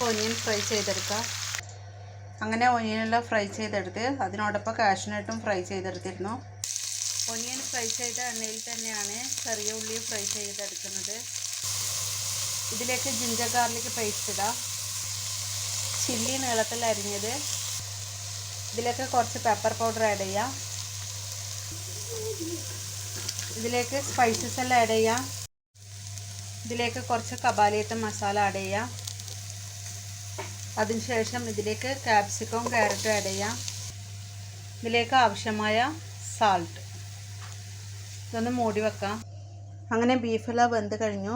Onion fry ചെയ്തെടുക്കാം. അങ്ങനെ ഒനിയനെല്ലാം fry ചെയ്തെടുത്ത് അതിനോടൊപ്പം കാഷ്യൂനട്ടും ഫ്രൈ ചെയ്തെടുത്തിരുന്നു. ഒനിയൻ ഫ്രൈ ചെയ്ത എണ്ണയിൽ തന്നെയാണ് ചെറിയ ഉള്ളി ഫ്രൈ ചെയ്തെടുക്കുന്നത്. ഇതിലേക്ക് ജിഞ്ചർ ഗാർലിക് പേസ്റ്റ് ഇടാം. ചില്ലി നീളത്തിൽ അരിഞ്ഞത്. ഇതിലേക്ക് കുറച്ച് പെപ്പർ പൗഡർ ആഡ് ചെയ്യാം. ഇതിലേക്ക് സ്പൈസസ് എല്ലാം ആഡ് ചെയ്യാം. ഇതിലേക്ക് കുറച്ച് കബാലിയത്ത് മസാല ആഡ് ചെയ്യാം. അതിനുശേഷം ഇതിലേക്ക് ക്യാപ്സിക്കവും ക്യാരറ്റും ആഡ് ചെയ്യാം. ഇതിലേക്ക് ആവശ്യമായ സാൾട്ട്. ഇതൊന്ന് മൂടി വെക്കാം. അങ്ങനെ ബീഫെല്ലാം വെന്ത് കഴിഞ്ഞു.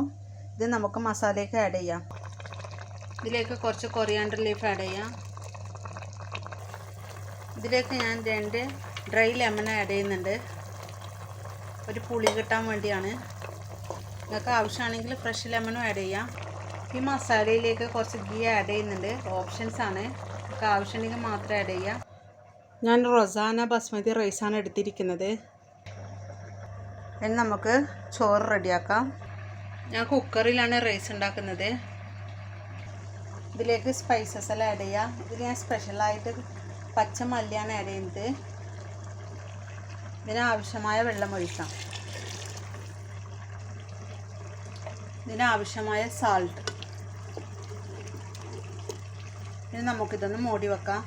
ഇത് നമുക്ക് മസാലയ്ക്ക് ആഡ് ചെയ്യാം. ഇതിലേക്ക് കുറച്ച് കൊറിയാണ്ടർ ലീഫ് ആഡ് ചെയ്യാം. ഇതിലേക്ക് ഞാൻ 2 ഡ്രൈ ലെമൺ ആഡ് ചെയ്യുന്നുണ്ട്. ഒരു പുളി കിട്ടാൻ വേണ്ടിയാണ്. നിങ്ങൾക്ക് ആവശ്യമാണെങ്കിൽ ഫ്രഷ് ലെമണും ആഡ് ചെയ്യാം. ഈ മസാലയിലേക്ക് കുറച്ച് ഗീ ആഡ് ചെയ്യുന്നുണ്ട്. ഓപ്ഷൻസ് ആണ്. നിങ്ങൾക്ക് ആവശ്യമുണ്ടെങ്കിൽ മാത്രം ആഡ് ചെയ്യാം. ഞാൻ റൊസാന ബസ്മതി റൈസാണ് എടുത്തിരിക്കുന്നത്. ഇനി നമുക്ക് ചോറ് റെഡിയാക്കാം. ഞാൻ കുക്കറിലാണ് റൈസ് ഉണ്ടാക്കുന്നത്. ഇതിലേക്ക് സ്പൈസസ് എല്ലാം ആഡ് ചെയ്യാം. ഇതിൽ ഞാൻ സ്പെഷ്യലായിട്ട് പച്ചമല്ലിയാണ് ആഡ് ചെയ്യുന്നത്. ഇതിനാവശ്യമായ വെള്ളം ഒഴിക്കാം. ഇതിനാവശ്യമായ സാൾട്ട്. ഇനി നമുക്കിതൊന്ന് മൂടി വെക്കാം.